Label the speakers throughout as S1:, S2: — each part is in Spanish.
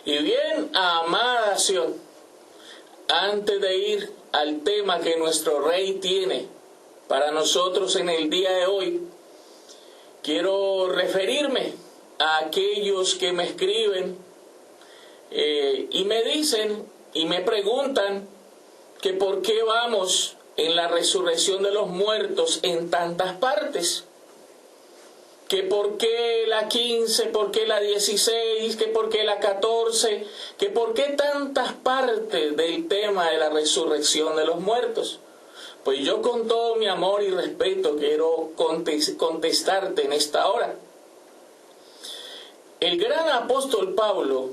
S1: Y bien, amada nación, antes de ir al tema que nuestro Rey tiene para nosotros en el día de hoy, quiero referirme a aquellos que me escriben y me dicen y me preguntan que por qué vamos en la resurrección de los muertos en tantas partes. Que por qué la 15, por qué la 16, que por qué la 14, que por qué tantas partes del tema de la resurrección de los muertos. Pues yo con todo mi amor y respeto quiero contestarte en esta hora. El gran apóstol Pablo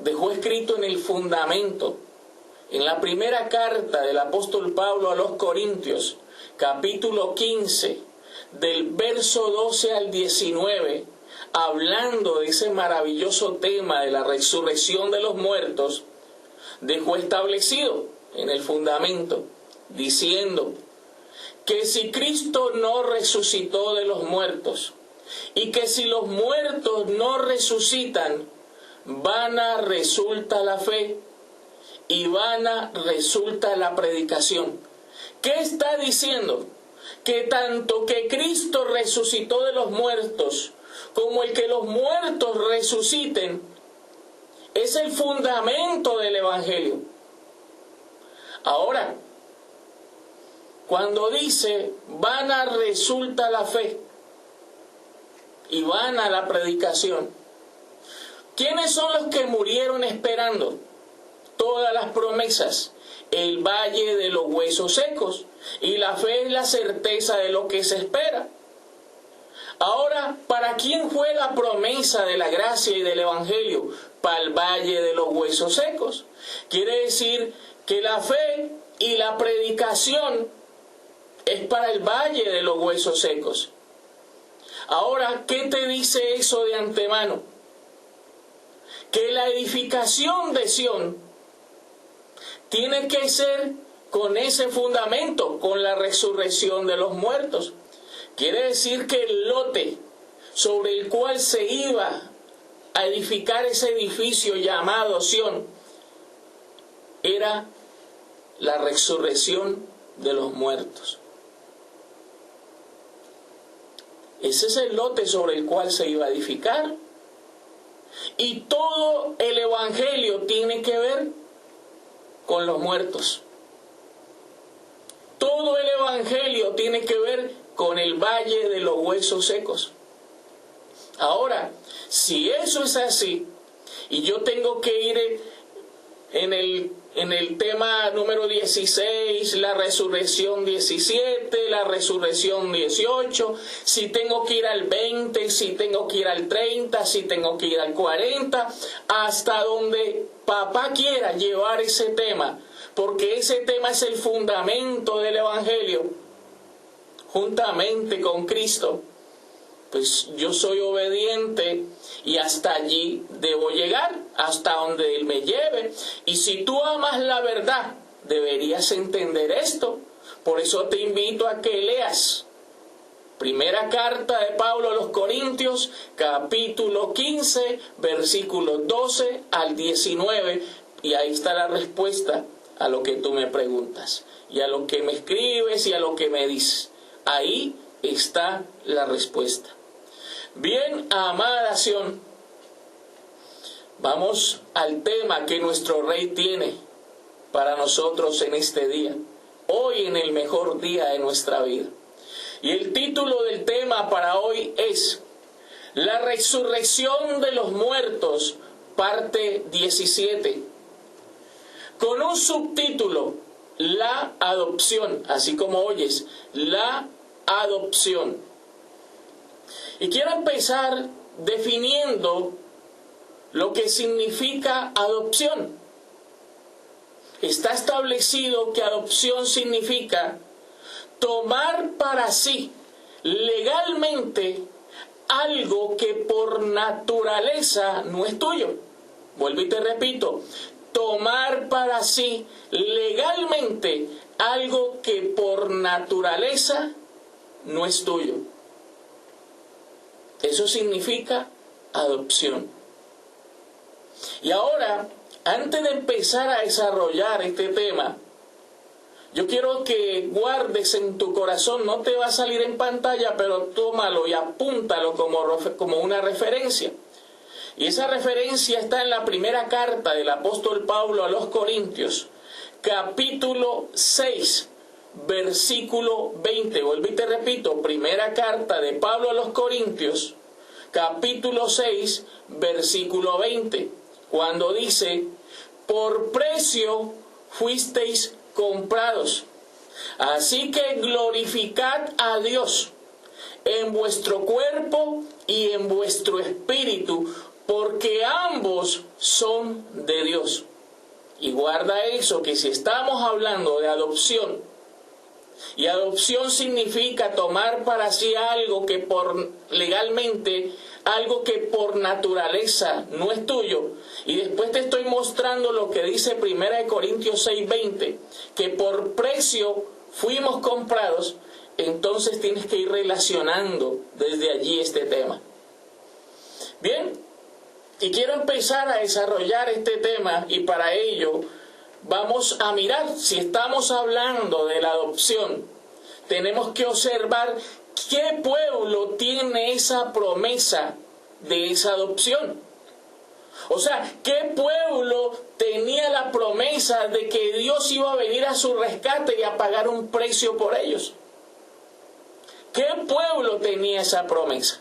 S1: dejó escrito en el fundamento, en la primera carta del apóstol Pablo a los Corintios, capítulo 15, del verso 12 al 19, hablando de ese maravilloso tema de la resurrección de los muertos, dejó establecido en el fundamento, diciendo que si Cristo no resucitó de los muertos, y que si los muertos no resucitan, vana resulta la fe, y vana resulta la predicación. ¿Qué está diciendo? Que tanto que Cristo resucitó de los muertos, como el que los muertos resuciten, es el fundamento del Evangelio. Ahora, cuando dice, vana resulta la fe, y vana la predicación, ¿quiénes son los que murieron esperando todas las promesas? El valle de los huesos secos, y la fe es la certeza de lo que se espera. Ahora, ¿para quién fue la promesa de la gracia y del Evangelio? Para el valle de los huesos secos. Quiere decir que la fe y la predicación es para el valle de los huesos secos. Ahora, ¿qué te dice eso de antemano? Que la edificación de Sión tiene que ser con ese fundamento, con la resurrección de los muertos. Quiere decir que el lote sobre el cual se iba a edificar ese edificio llamado Sión era la resurrección de los muertos. Ese es el lote sobre el cual se iba a edificar. Y todo el Evangelio tiene que ver con los muertos. Todo el Evangelio tiene que ver con el valle de los huesos secos. Ahora, si eso es así, y yo tengo que ir en el tema número 16, la resurrección 17, la resurrección 18, si tengo que ir al 20, si tengo que ir al 30, si tengo que ir al 40, hasta donde papá quiera llevar ese tema, porque ese tema es el fundamento del Evangelio, juntamente con Cristo, pues yo soy obediente y hasta allí debo llegar, hasta donde Él me lleve. Y si tú amas la verdad, deberías entender esto. Por eso te invito a que leas primera carta de Pablo a los Corintios, capítulo 15, versículos 12 al 19, y ahí está la respuesta a lo que tú me preguntas, y a lo que me escribes y a lo que me dices. Ahí está la respuesta. Bien, amada nación, vamos al tema que nuestro Rey tiene para nosotros en este día, hoy en el mejor día de nuestra vida. Y el título del tema para hoy es La resurrección de los muertos, parte 17, con un subtítulo, la adopción, así como oyes, la adopción. Y quiero empezar definiendo lo que significa adopción. Está establecido que adopción significa tomar para sí legalmente algo que por naturaleza no es tuyo. Vuelvo y te repito, tomar para sí legalmente algo que por naturaleza no es tuyo. Eso significa adopción. Y ahora, antes de empezar a desarrollar este tema, yo quiero que guardes en tu corazón, no te va a salir en pantalla, pero tómalo y apúntalo como una referencia. Y esa referencia está en la primera carta del apóstol Pablo a los Corintios, capítulo 6, versículo 20. Volví y te repito, primera carta de Pablo a los Corintios, capítulo 6, versículo 20, cuando dice: por precio fuisteis comprados, así que glorificad a Dios en vuestro cuerpo y en vuestro espíritu, porque ambos son de Dios. Y guarda eso, que si estamos hablando de adopción, y adopción significa tomar para sí algo que legalmente, algo que por naturaleza no es tuyo. Y después te estoy mostrando lo que dice 1 Corintios 6:20, que por precio fuimos comprados. Entonces tienes que ir relacionando desde allí este tema. Bien, y quiero empezar a desarrollar este tema, y para ello vamos a mirar, si estamos hablando de la adopción, tenemos que observar qué pueblo tiene esa promesa de esa adopción. O sea, ¿qué pueblo tenía la promesa de que Dios iba a venir a su rescate y a pagar un precio por ellos? ¿Qué pueblo tenía esa promesa?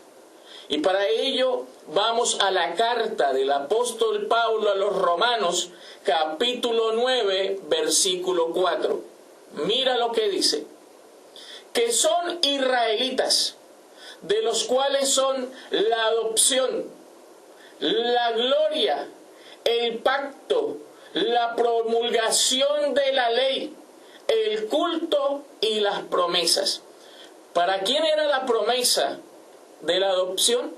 S1: Y para ello vamos a la carta del apóstol Pablo a los Romanos, capítulo 9, versículo 4. Mira lo que dice: que son israelitas, de los cuales son la adopción, la gloria, el pacto, la promulgación de la ley, el culto y las promesas. ¿Para quién era la promesa de la adopción?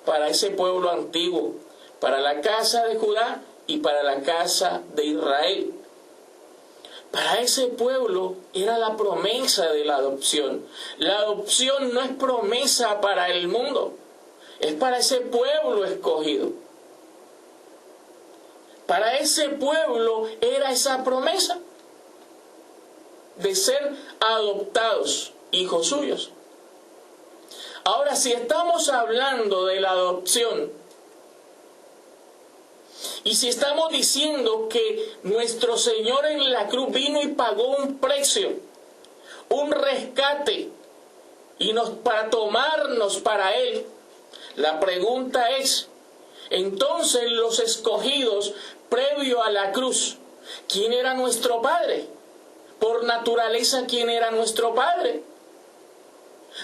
S1: Para ese pueblo antiguo, para la casa de Judá y para la casa de Israel. Para ese pueblo era la promesa de la adopción. La adopción no es promesa para el mundo, es para ese pueblo escogido. Para ese pueblo era esa promesa de ser adoptados, hijos suyos. Ahora, si estamos hablando de la adopción, y si estamos diciendo que nuestro Señor en la cruz vino y pagó un precio, un rescate, y para tomarnos para Él, la pregunta es, entonces los escogidos previo a la cruz, ¿quién era nuestro Padre? Por naturaleza, ¿quién era nuestro Padre?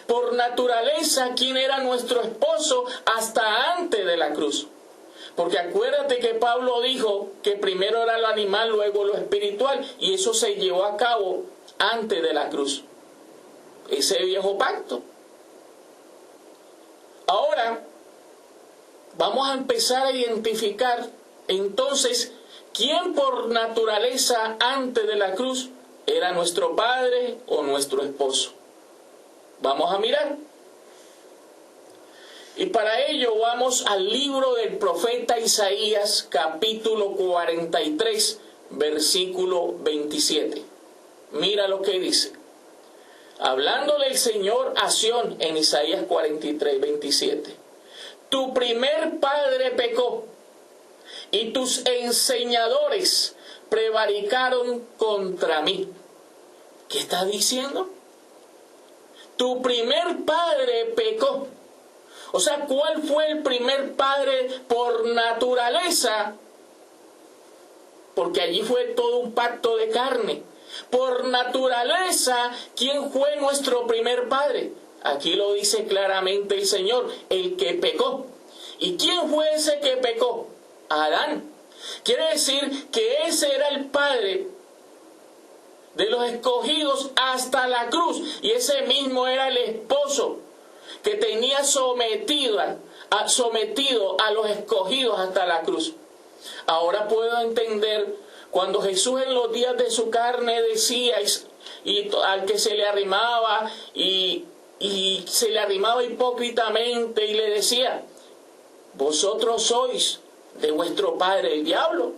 S1: Por naturaleza, ¿quién era nuestro esposo hasta antes de la cruz? Porque acuérdate que Pablo dijo que primero era lo animal, luego lo espiritual, y eso se llevó a cabo antes de la cruz. Ese viejo pacto. Ahora, vamos a empezar a identificar entonces quién por naturaleza antes de la cruz era nuestro padre o nuestro esposo. Vamos a mirar. Y para ello vamos al libro del profeta Isaías, capítulo 43, versículo 27. Mira lo que dice. Hablándole el Señor a Sión en Isaías 43, 27. Tu primer padre pecó, y tus enseñadores prevaricaron contra mí. ¿Qué está diciendo? Tu primer padre pecó. O sea, ¿cuál fue el primer padre por naturaleza? Porque allí fue todo un pacto de carne. Por naturaleza, ¿quién fue nuestro primer padre? Aquí lo dice claramente el Señor, el que pecó. ¿Y quién fue ese que pecó? Adán. Quiere decir que ese era el padre de los escogidos hasta la cruz, y ese mismo era el esposo que tenía sometido a los escogidos hasta la cruz. Ahora puedo entender cuando Jesús en los días de su carne decía, y al que se le arrimaba y se le arrimaba hipócritamente y le decía: vosotros sois de vuestro padre el diablo,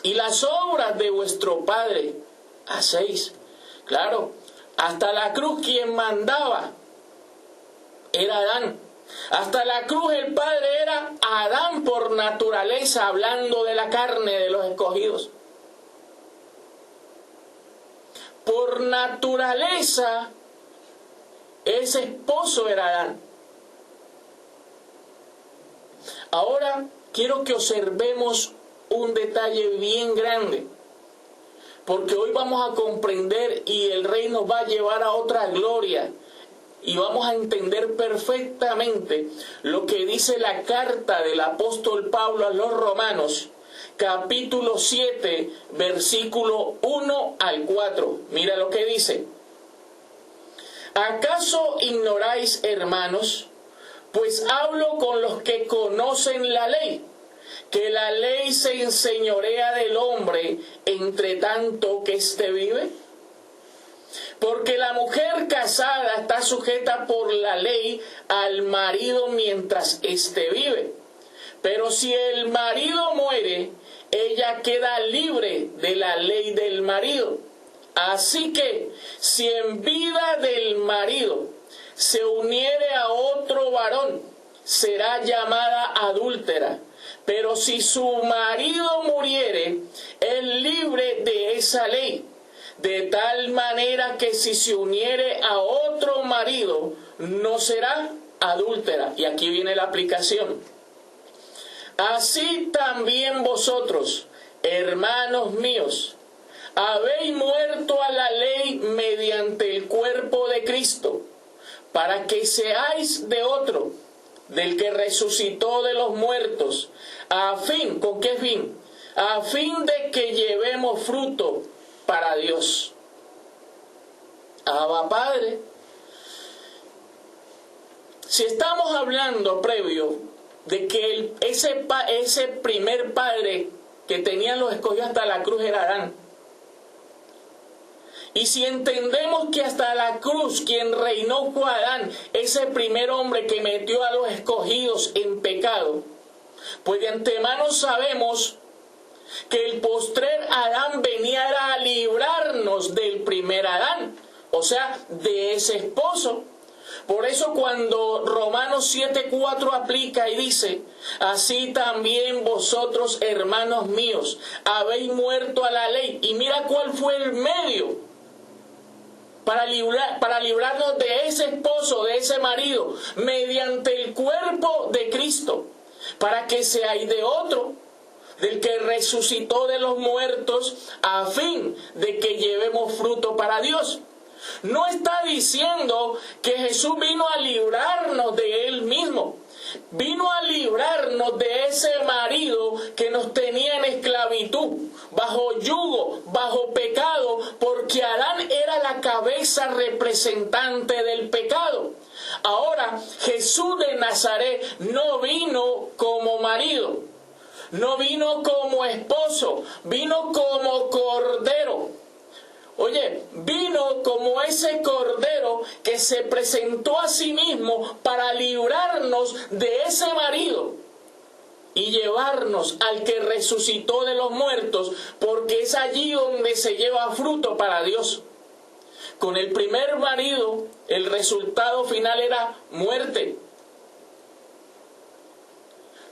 S1: y las obras de vuestro padre hacéis. Claro, hasta la cruz quien mandaba era Adán. Hasta la cruz el padre era Adán por naturaleza, hablando de la carne de los escogidos. Por naturaleza, ese esposo era Adán. Ahora quiero que observemos un detalle bien grande, porque hoy vamos a comprender y el Rey nos va a llevar a otra gloria y vamos a entender perfectamente lo que dice la carta del apóstol Pablo a los Romanos, capítulo 7, versículo 1 al 4. Mira lo que dice. ¿Acaso ignoráis, hermanos? Pues hablo con los que conocen la ley, que la ley se enseñorea del hombre entre tanto que éste vive. Porque la mujer casada está sujeta por la ley al marido mientras éste vive. Pero si el marido muere, ella queda libre de la ley del marido. Así que, si en vida del marido se uniere a otro varón, será llamada adúltera. Pero si su marido muriere, es libre de esa ley. De tal manera que si se uniere a otro marido, no será adúltera. Y aquí viene la aplicación. Así también vosotros, hermanos míos, habéis muerto a la ley mediante el cuerpo de Cristo, para que seáis de otro, del que resucitó de los muertos, a fin, ¿con qué fin? A fin de que llevemos fruto para Dios. Abba Padre. Si estamos hablando previo de que ese primer padre que tenían los escogidos hasta la cruz era Adán, y si entendemos que hasta la cruz quien reinó fue Adán, ese primer hombre que metió a los escogidos en pecado, pues de antemano sabemos que el postrer Adán venía a librarnos del primer Adán, o sea, de ese esposo. Por eso cuando Romanos 7:4 aplica y dice, así también vosotros, hermanos míos, habéis muerto a la ley. Y mira cuál fue el medio para librarnos de ese esposo, de ese marido, mediante el cuerpo de Cristo, para que seáis de otro, del que resucitó de los muertos, a fin de que llevemos fruto para Dios. No está diciendo que Jesús vino a librarnos de Él mismo. Vino a librarnos de ese marido que nos tenía en esclavitud, bajo yugo, bajo pecado, porque Adán era la cabeza representante del pecado. Ahora, Jesús de Nazaret no vino como marido, no vino como esposo, vino como cordero. Oye, vino como ese cordero que se presentó a sí mismo para librarnos de ese marido y llevarnos al que resucitó de los muertos, porque es allí donde se lleva fruto para Dios. Con el primer marido, el resultado final era muerte.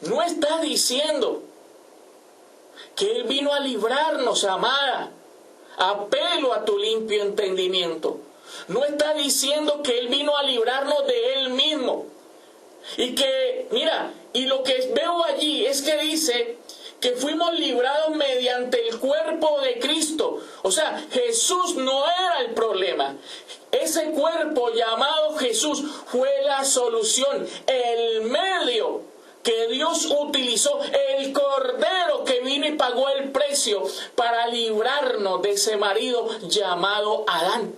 S1: No está diciendo que Él vino a librarnos, amada. Apelo a tu limpio entendimiento. No está diciendo que Él vino a librarnos de Él mismo. Y que, mira, y lo que veo allí es que dice que fuimos librados mediante el cuerpo de Cristo. O sea, Jesús no era el problema. Ese cuerpo llamado Jesús fue la solución, el medio que Dios utilizó, el cordero que vino y pagó el precio para librarnos de ese marido llamado Adán.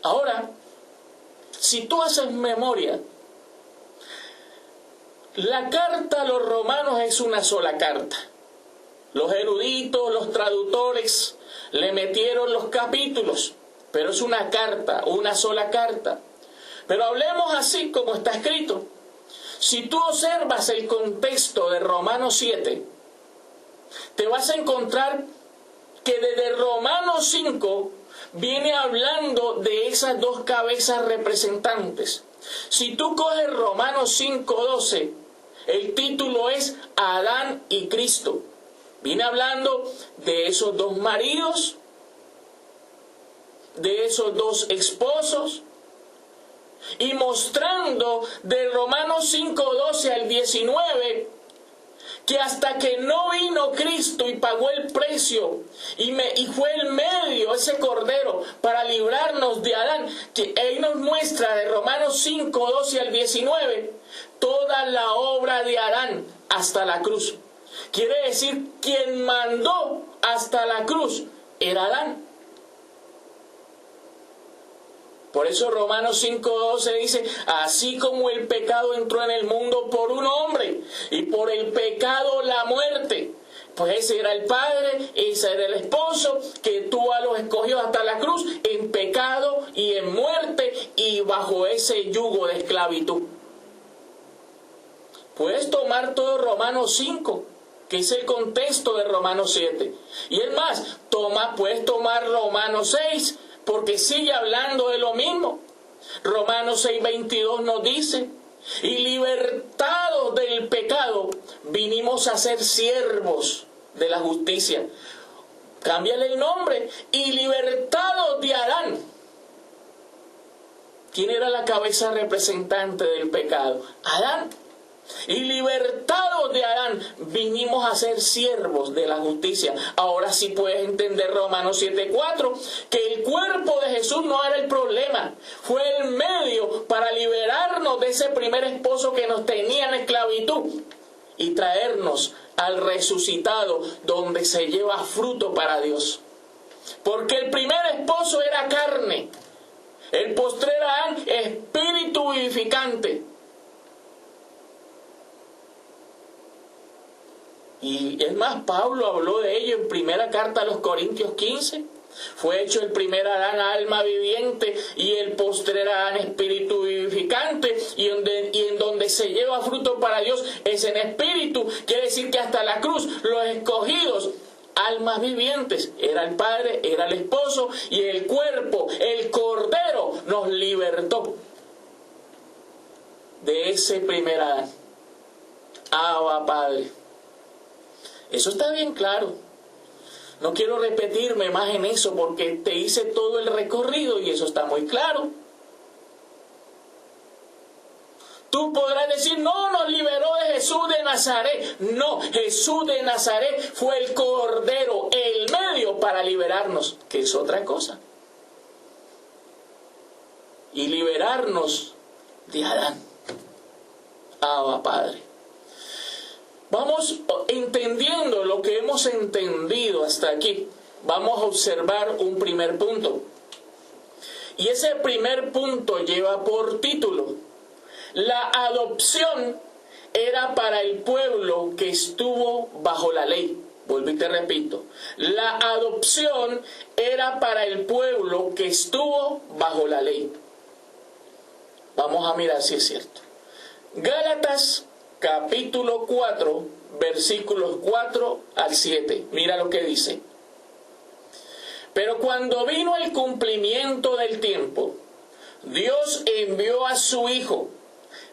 S1: Ahora, si tú haces memoria, la carta a los romanos es una sola carta. Los eruditos, los traductores le metieron los capítulos, pero es una carta, una sola carta. Pero hablemos así como está escrito. Si tú observas el contexto de Romanos 7, te vas a encontrar que desde Romanos 5 viene hablando de esas dos cabezas representantes. Si tú coges Romanos 5:12, el título es Adán y Cristo. Viene hablando de esos dos maridos, de esos dos esposos, y mostrando de Romanos 5:12 al 19 que hasta que no vino Cristo y pagó el precio y fue el medio, ese cordero, para librarnos de Adán, que él nos muestra de Romanos 5:12 al 19 toda la obra de Adán hasta la cruz. Quiere decir, quien mandó hasta la cruz era Adán. Por eso Romanos 5:12 dice, así como el pecado entró en el mundo por un hombre, y por el pecado la muerte. Pues ese era el padre, ese era el esposo, que tú a los escogió hasta la cruz, en pecado y en muerte, y bajo ese yugo de esclavitud. Puedes tomar todo Romanos 5, que es el contexto de Romanos 7. Y es más, puedes tomar Romanos 6, porque sigue hablando de lo mismo. Romanos 6:22 nos dice, y libertados del pecado, vinimos a ser siervos de la justicia. Cámbiale el nombre. Y libertados de Adán. ¿Quién era la cabeza representante del pecado? Adán. Y libertados de Adán, vinimos a ser siervos de la justicia. Ahora sí puedes entender Romanos 7:4, que el cuerpo de Jesús no era el problema, fue el medio para liberarnos de ese primer esposo que nos tenía en esclavitud y traernos al resucitado, donde se lleva fruto para Dios. Porque el primer esposo era carne, el postrer Adán, espíritu vivificante. Y es más, Pablo habló de ello en primera carta a los Corintios 15. Fue hecho el primer Adán alma viviente y el postrer Adán espíritu vivificante, y en donde se lleva fruto para Dios es en espíritu. Quiere decir que hasta la cruz los escogidos, almas vivientes, era el Padre, era el esposo, y el cuerpo, el cordero, nos libertó de ese primer Adán. Abba, Padre. Eso está bien claro. No quiero repetirme más en eso porque te hice todo el recorrido y eso está muy claro. Tú podrás decir, no, nos liberó de Jesús de Nazaret. No, Jesús de Nazaret fue el cordero, el medio para liberarnos, que es otra cosa. Y liberarnos de Adán. Abba, Padre. Vamos entendiendo lo que hemos entendido hasta aquí. Vamos a observar un primer punto. Y ese primer punto lleva por título: la adopción era para el pueblo que estuvo bajo la ley. Vuelvo y te repito. La adopción era para el pueblo que estuvo bajo la ley. Vamos a mirar si es cierto. Gálatas capítulo 4, versículos 4 al 7. Mira lo que dice. Pero cuando vino el cumplimiento del tiempo, Dios envió a su Hijo,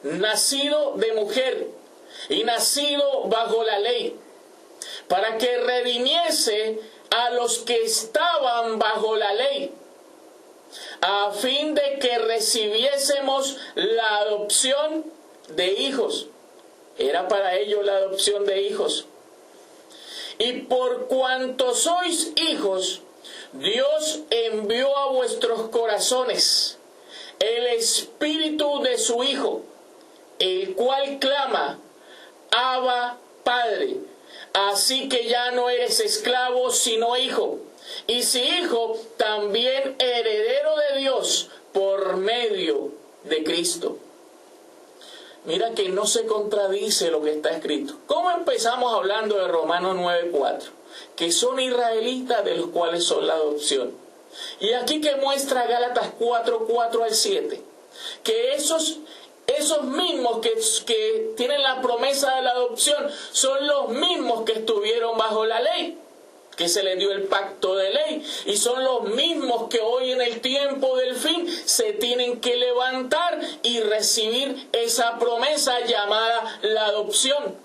S1: nacido de mujer y nacido bajo la ley, para que redimiese a los que estaban bajo la ley, a fin de que recibiésemos la adopción de hijos. Era para ellos la adopción de hijos. Y por cuanto sois hijos, Dios envió a vuestros corazones el espíritu de su Hijo, el cual clama, Abba, Padre. Así que ya no eres esclavo, sino hijo. Y si hijo, también heredero de Dios por medio de Cristo. Mira que no se contradice lo que está escrito. ¿Cómo empezamos hablando de Romanos 9:4? Que son israelitas, de los cuales son la adopción. Y aquí que muestra Gálatas 4:4 al 7. Que esos esos mismos que tienen la promesa de la adopción son los mismos que estuvieron bajo la ley, que se les dio el pacto de ley, y son los mismos que hoy en el tiempo del fin se tienen que levantar y recibir esa promesa llamada la adopción.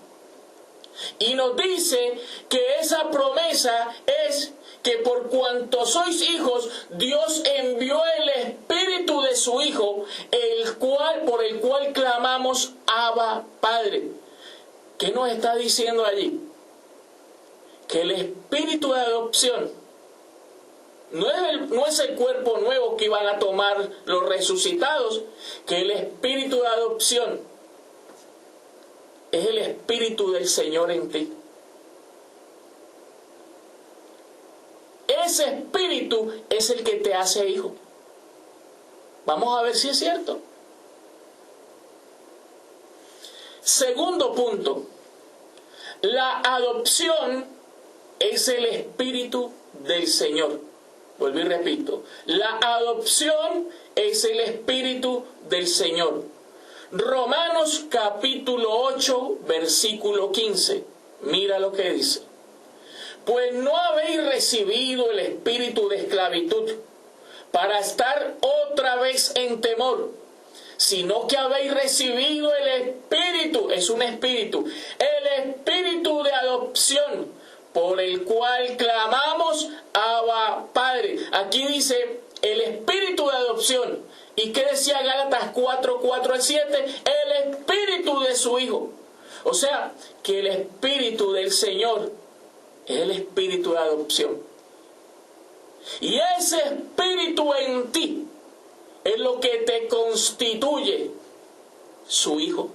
S1: Y nos dice que esa promesa es que por cuanto sois hijos, Dios envió el Espíritu de su Hijo, por el cual clamamos Abba, Padre. ¿Qué nos está diciendo allí? Que el espíritu de adopción no es el cuerpo nuevo que iban a tomar los resucitados, que el espíritu de adopción es el Espíritu del Señor en ti. Ese espíritu es el que te hace hijo. Vamos a ver si es cierto. Segundo punto, la adopción es el Espíritu del Señor. Vuelvo y repito, la adopción es el Espíritu del Señor. Romanos capítulo 8, versículo 15. Mira lo que dice. Pues no habéis recibido el espíritu de esclavitud para estar otra vez en temor, sino que habéis recibido el espíritu, es un espíritu, el espíritu de adopción, por el cual clamamos Abba, Padre. Aquí dice el espíritu de adopción. ¿Y qué decía Gálatas 4, 4 al 7? El espíritu de su Hijo. O sea, que el espíritu del Señor es el espíritu de adopción. Y ese espíritu en ti es lo que te constituye su hijo.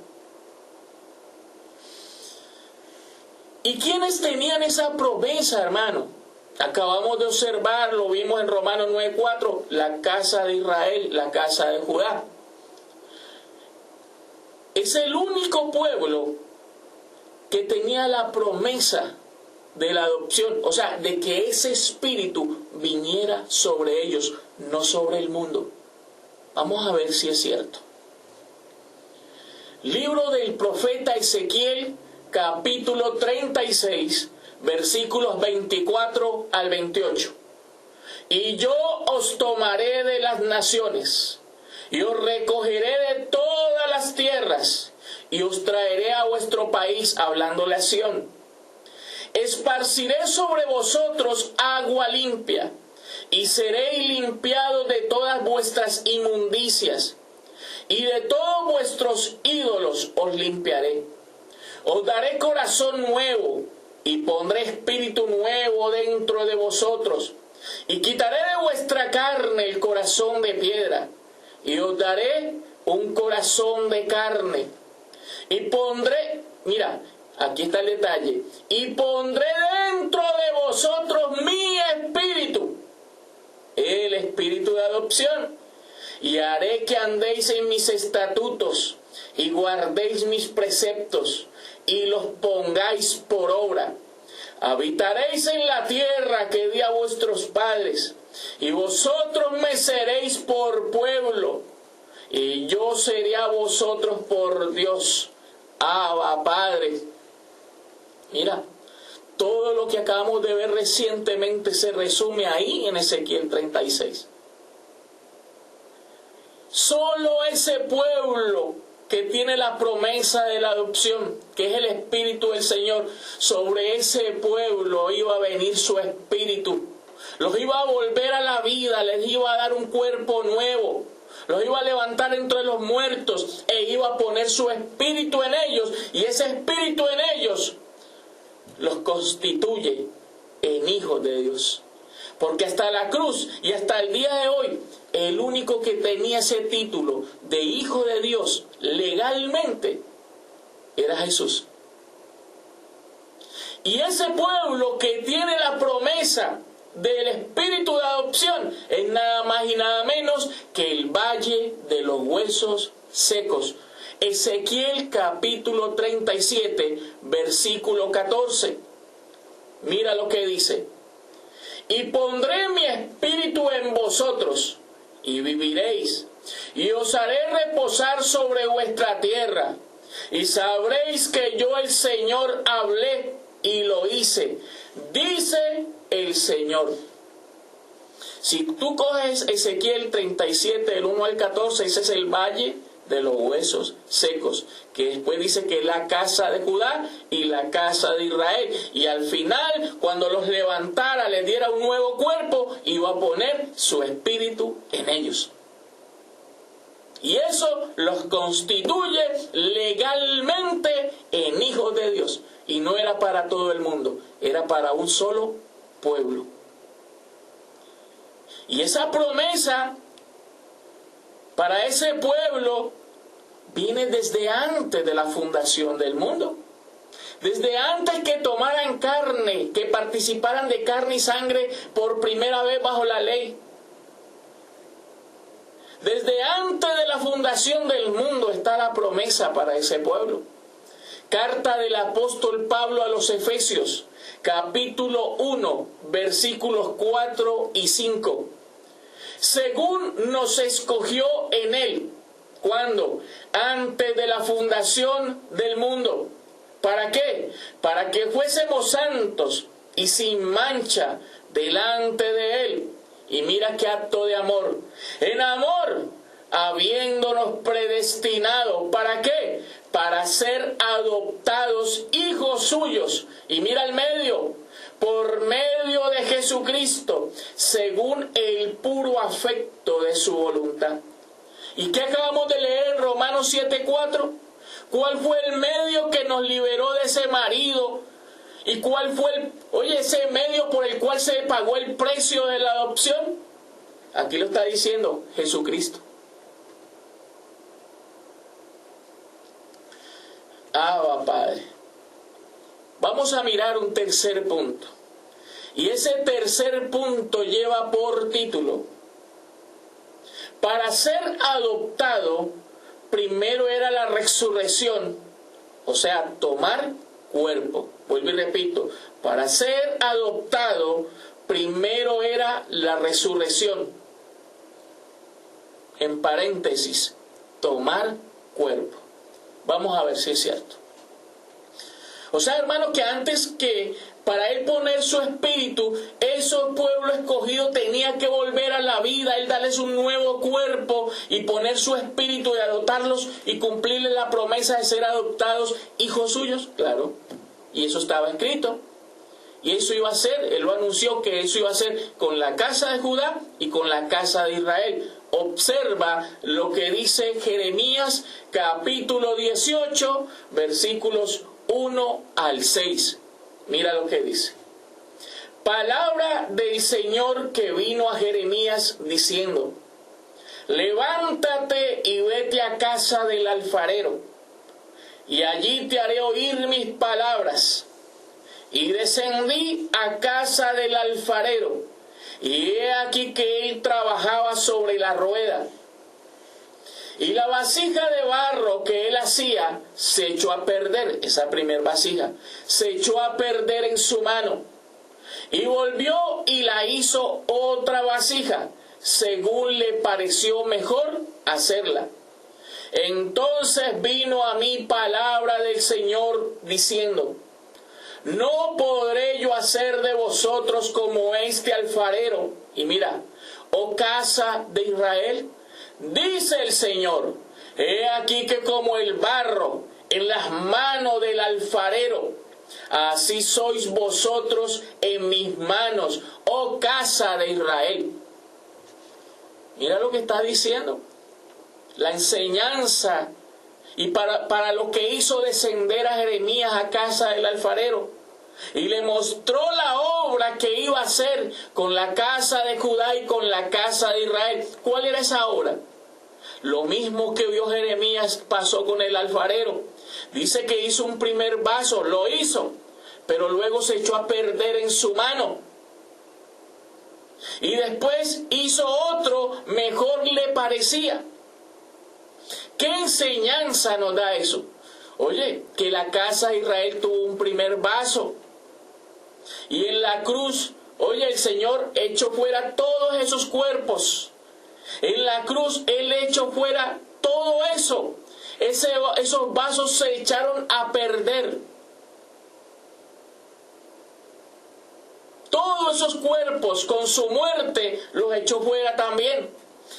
S1: ¿Y quiénes tenían esa promesa, hermano? Acabamos de observar, lo vimos en Romanos 9:4, la casa de Israel, la casa de Judá. Es el único pueblo que tenía la promesa de la adopción, o sea, de que ese espíritu viniera sobre ellos, no sobre el mundo. Vamos a ver si es cierto. Libro del profeta Ezequiel, capítulo 36, versículos 24 al 28. Y yo os tomaré de las naciones, y os recogeré de todas las tierras, y os traeré a vuestro país, hablándole a Sión. Esparciré sobre vosotros agua limpia, y seréis limpiados de todas vuestras inmundicias, y de todos vuestros ídolos os limpiaré. Os daré corazón nuevo, y pondré espíritu nuevo dentro de vosotros, y quitaré de vuestra carne el corazón de piedra, y os daré un corazón de carne. Y pondré, mira, aquí está el detalle, y pondré dentro de vosotros mi espíritu, el espíritu de adopción, y haré que andéis en mis estatutos, y guardéis mis preceptos, y los pongáis por obra. Habitaréis en la tierra que di a vuestros padres, y vosotros me seréis por pueblo, y yo seré a vosotros por Dios. Abba, Padre. Mira, todo lo que acabamos de ver recientemente se resume ahí en Ezequiel 36. Solo ese pueblo que tiene la promesa de la adopción, que es el Espíritu del Señor, sobre ese pueblo iba a venir su Espíritu. Los iba a volver a la vida, les iba a dar un cuerpo nuevo, los iba a levantar entre los muertos e iba a poner su Espíritu en ellos, y ese Espíritu en ellos los constituye en hijos de Dios. Porque hasta la cruz y hasta el día de hoy, el único que tenía ese título de hijo de Dios legalmente era Jesús. Y ese pueblo que tiene la promesa del espíritu de adopción es nada más y nada menos que el valle de los huesos secos. Ezequiel capítulo 37, versículo 14. Mira lo que dice. Y pondré mi espíritu en vosotros, y viviréis, y os haré reposar sobre vuestra tierra, y sabréis que yo el Señor hablé y lo hice, dice el Señor. Si tú coges Ezequiel 37, del 1 al 14, ese es el valle de los huesos secos, que después dice que es la casa de Judá y la casa de Israel, y al final, cuando los levantara, les diera un nuevo cuerpo, iba a poner su espíritu en ellos. Y eso los constituye legalmente en hijos de Dios. Y no era para todo el mundo, era para un solo pueblo. Y esa promesa para ese pueblo viene desde antes de la fundación del mundo. Desde antes que tomaran carne, que participaran de carne y sangre por primera vez bajo la ley. Desde antes de la fundación del mundo está la promesa para ese pueblo. Carta del apóstol Pablo a los Efesios, capítulo 1, versículos 4 y 5. Según nos escogió en él, ¿cuándo? Antes de la fundación del mundo. ¿Para qué? Para que fuésemos santos y sin mancha delante de él. Y mira qué acto de amor. En amor, habiéndonos predestinado. ¿Para qué? Para ser adoptados hijos suyos. Y mira el medio. Por medio de Jesucristo, según el puro afecto de su voluntad. ¿Y qué acabamos de leer en Romanos 7:4? ¿Cuál fue el medio que nos liberó de ese marido? ¿Y cuál fue ese medio por el cual se pagó el precio de la adopción? Aquí lo está diciendo Jesucristo. Abba, Padre. Vamos a mirar un tercer punto. Y ese tercer punto lleva por título: para ser adoptado, primero era la resurrección, o sea, tomar cuerpo. Vuelvo y repito, para ser adoptado, primero era la resurrección. En paréntesis, tomar cuerpo. Vamos a ver si es cierto. O sea, hermano, que antes que para él poner su espíritu, esos pueblos escogidos tenían que volver a la vida, él darles un nuevo cuerpo y poner su espíritu y adoptarlos y cumplirles la promesa de ser adoptados hijos suyos. Claro, y eso estaba escrito. Y eso iba a ser, él lo anunció que eso iba a ser con la casa de Judá y con la casa de Israel. Observa lo que dice Jeremías capítulo 18, versículos 1 al 6. Mira lo que dice. Palabra del Señor que vino a Jeremías diciendo: levántate y vete a casa del alfarero, y allí te haré oír mis palabras. Y descendí a casa del alfarero, y he aquí que él trabajaba sobre la rueda. Y la vasija de barro que él hacía se echó a perder, esa primer vasija, se echó a perder en su mano. Y volvió y la hizo otra vasija, según le pareció mejor hacerla. Entonces vino a mí palabra del Señor diciendo: no podré yo hacer de vosotros como este alfarero. Y mira, oh casa de Israel, dice el Señor: he aquí que como el barro en las manos del alfarero, así sois vosotros en mis manos, oh casa de Israel. Mira lo que está diciendo. La enseñanza. Y para lo que hizo descender a Jeremías a casa del alfarero. Y le mostró la obra que iba a hacer con la casa de Judá y con la casa de Israel. ¿Cuál era esa obra? Lo mismo que vio Jeremías pasó con el alfarero. Dice que hizo un primer vaso, lo hizo, pero luego se echó a perder en su mano. Y después hizo otro, mejor le parecía. ¿Qué enseñanza nos da eso? Oye, que la casa de Israel tuvo un primer vaso. Y en la cruz, oye, el Señor echó fuera todos esos cuerpos. En la cruz Él echó fuera todo eso. Esos vasos se echaron a perder. Todos esos cuerpos con su muerte los echó fuera también.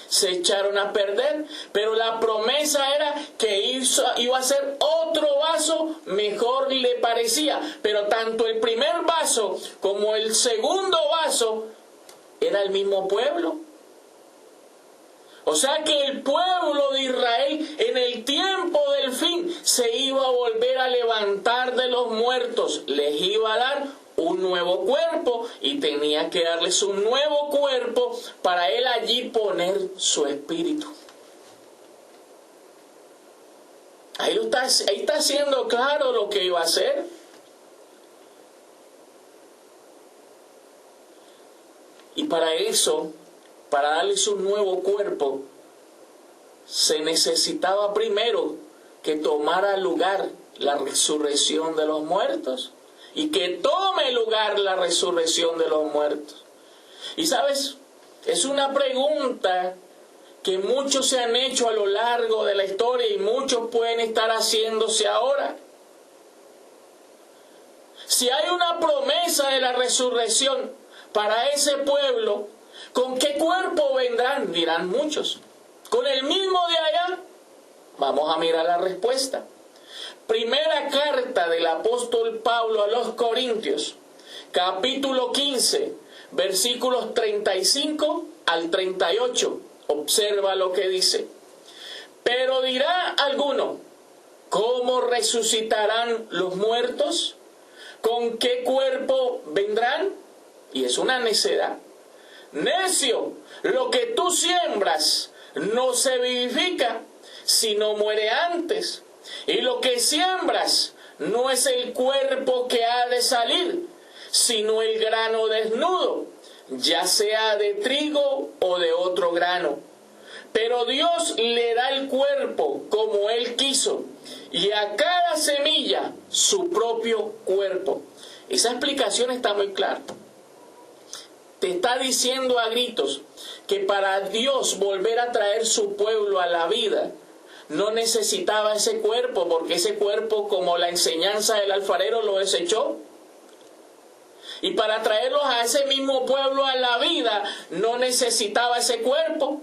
S1: Se echaron a perder, pero la promesa era que iba a ser otro vaso, mejor le parecía. Pero tanto el primer vaso como el segundo vaso era el mismo pueblo. O sea que el pueblo de Israel en el tiempo del fin se iba a volver a levantar de los muertos. Les iba a dar un nuevo cuerpo y tenía que darles un nuevo cuerpo para Él allí poner su espíritu. Ahí está siendo claro lo que iba a hacer. Y para eso, para darles un nuevo cuerpo, se necesitaba primero que tomara lugar la resurrección de los muertos. Y que tome lugar la resurrección de los muertos. Y sabes, es una pregunta que muchos se han hecho a lo largo de la historia y muchos pueden estar haciéndose ahora. Si hay una promesa de la resurrección para ese pueblo, ¿con qué cuerpo vendrán? Dirán muchos. ¿Con el mismo de allá? Vamos a mirar la respuesta. Primera carta del apóstol Pablo a los Corintios, capítulo 15, versículos 35 al 38. Observa lo que dice. Pero dirá alguno, ¿cómo resucitarán los muertos? ¿Con qué cuerpo vendrán? Y es una necedad. Necio, lo que tú siembras no se vivifica, sino muere antes. Y lo que siembras no es el cuerpo que ha de salir, sino el grano desnudo, ya sea de trigo o de otro grano. Pero Dios le da el cuerpo como Él quiso, y a cada semilla su propio cuerpo. Esa explicación está muy clara. Te está diciendo a gritos que para Dios volver a traer su pueblo a la vida, no necesitaba ese cuerpo, porque ese cuerpo, como la enseñanza del alfarero, lo desechó. Y para traerlos a ese mismo pueblo a la vida, no necesitaba ese cuerpo.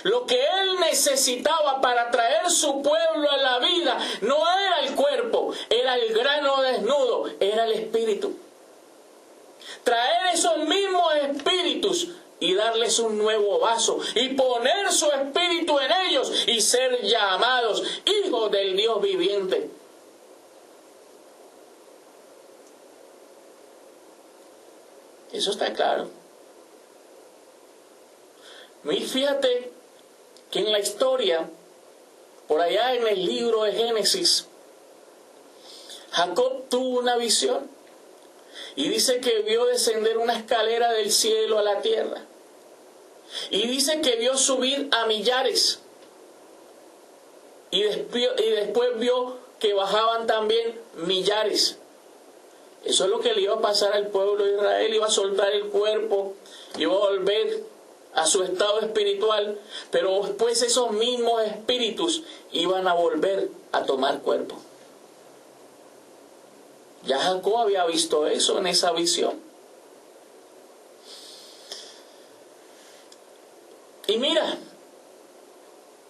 S1: Lo que Él necesitaba para traer su pueblo a la vida no era el cuerpo, era el grano desnudo, era el espíritu. Traer esos mismos espíritus y darles un nuevo vaso, y poner su espíritu en ellos, y ser llamados hijos del Dios viviente. Eso está claro. Y fíjate que en la historia, por allá en el libro de Génesis, Jacob tuvo una visión, y dice que vio descender una escalera del cielo a la tierra. Y dice que vio subir a millares. Y después vio que bajaban también millares. Eso es lo que le iba a pasar al pueblo de Israel. Iba a soltar el cuerpo, iba a volver a su estado espiritual. Pero después esos mismos espíritus iban a volver a tomar cuerpo. Ya Jacob había visto eso en esa visión. Y mira,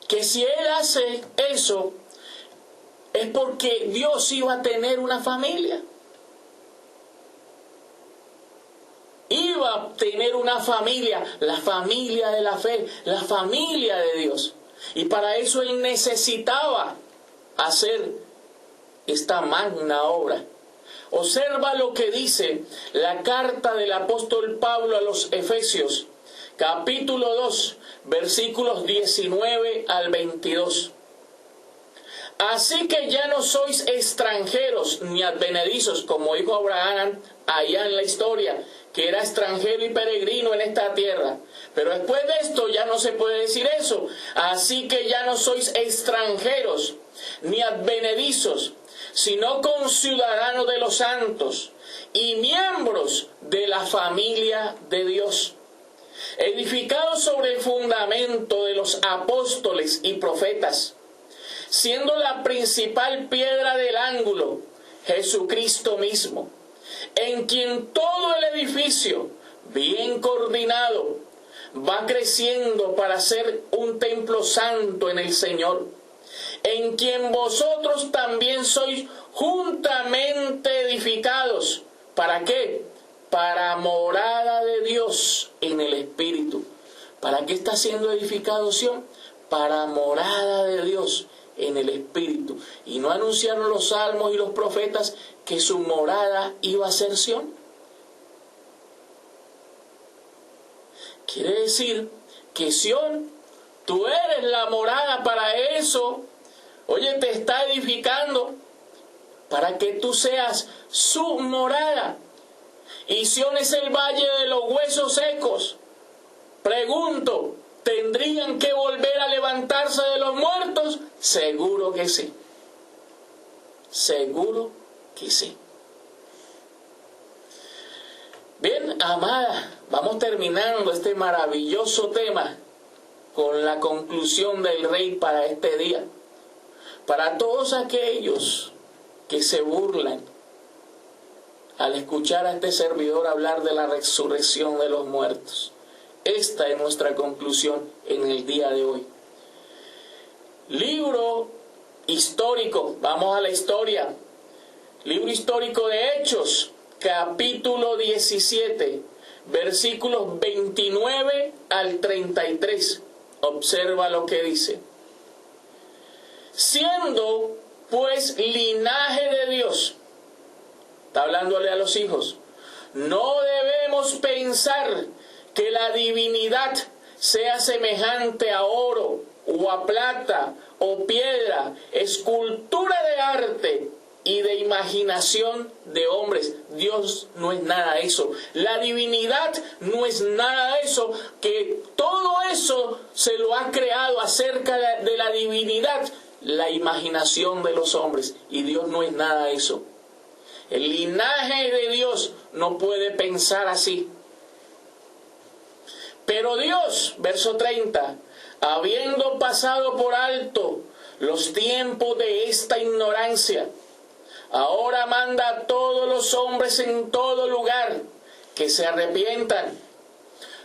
S1: que si él hace eso, es porque Dios iba a tener una familia. Iba a tener una familia, la familia de la fe, la familia de Dios. Y para eso Él necesitaba hacer esta magna obra. Observa lo que dice la carta del apóstol Pablo a los Efesios, capítulo 2, versículos 19 al 22. Así que ya no sois extranjeros ni advenedizos, como dijo Abraham allá en la historia, que era extranjero y peregrino en esta tierra. Pero después de esto ya no se puede decir eso. Así que ya no sois extranjeros ni advenedizos, sino conciudadanos de los santos y miembros de la familia de Dios, edificado sobre el fundamento de los apóstoles y profetas, siendo la principal piedra del ángulo Jesucristo mismo, en quien todo el edificio, bien coordinado, va creciendo para ser un templo santo en el Señor, en quien vosotros también sois juntamente edificados. ¿Para qué? Para morada de Dios en el Espíritu. ¿Para qué está siendo edificado Sión? Para morada de Dios en el Espíritu. ¿Y no anunciaron los salmos y los profetas que su morada iba a ser Sión? Quiere decir que Sión, tú eres la morada para eso. Oye, te está edificando para que tú seas su morada. Y Sión es el valle de los huesos secos. Pregunto, ¿tendrían que volver a levantarse de los muertos? Seguro que sí. Seguro que sí. Bien, amada, vamos terminando este maravilloso tema con la conclusión del Rey para este día. Para todos aquellos que se burlan al escuchar a este servidor hablar de la resurrección de los muertos, esta es nuestra conclusión en el día de hoy. Libro histórico, vamos a la historia. Libro histórico de Hechos, capítulo 17, versículos 29 al 33. Observa lo que dice. Siendo pues linaje de Dios, está hablándole a los hijos, no debemos pensar que la divinidad sea semejante a oro o a plata o piedra, escultura de arte y de imaginación de hombres. Dios no es nada de eso. La divinidad no es nada de eso, que todo eso se lo ha creado acerca de la divinidad, la imaginación de los hombres. Y Dios no es nada de eso. El linaje de Dios no puede pensar así. Pero Dios, verso 30, habiendo pasado por alto los tiempos de esta ignorancia, ahora manda a todos los hombres en todo lugar que se arrepientan,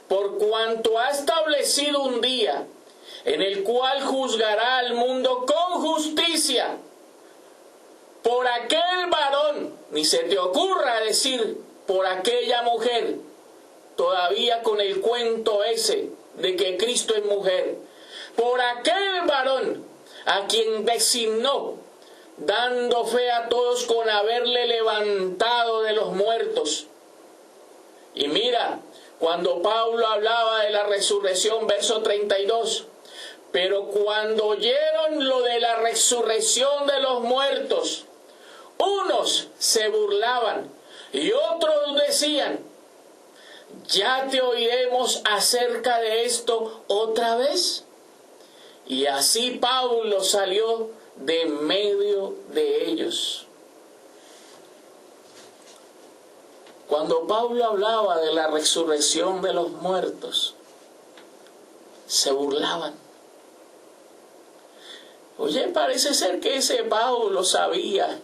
S1: por cuanto ha establecido un día en el cual juzgará al mundo con justicia por aquel varón, ni se te ocurra decir por aquella mujer, todavía con el cuento ese de que Cristo es mujer, por aquel varón a quien designó, dando fe a todos con haberle levantado de los muertos. Y mira, cuando Pablo hablaba de la resurrección, verso 32, pero cuando oyeron lo de la resurrección de los muertos, unos se burlaban y otros decían, ¿ya te oiremos acerca de esto otra vez? Y así Pablo salió de medio de ellos. Cuando Pablo hablaba de la resurrección de los muertos, se burlaban. Oye, parece ser que ese Pablo sabía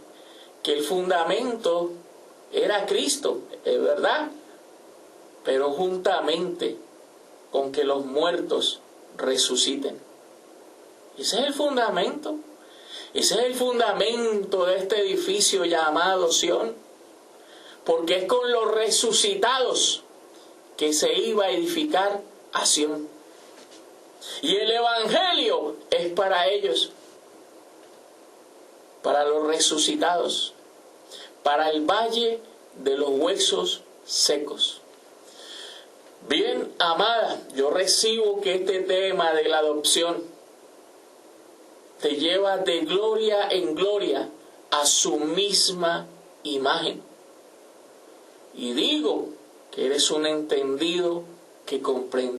S1: que el fundamento era Cristo, es verdad, pero juntamente con que los muertos resuciten. Ese es el fundamento. Ese es el fundamento de este edificio llamado Sión, porque es con los resucitados que se iba a edificar a Sión. Y el Evangelio es para ellos, para los resucitados, para el valle de los huesos secos. Bien, amada, yo recibo que este tema de la adopción te lleva de gloria en gloria a su misma imagen. Y digo que eres un entendido que comprende.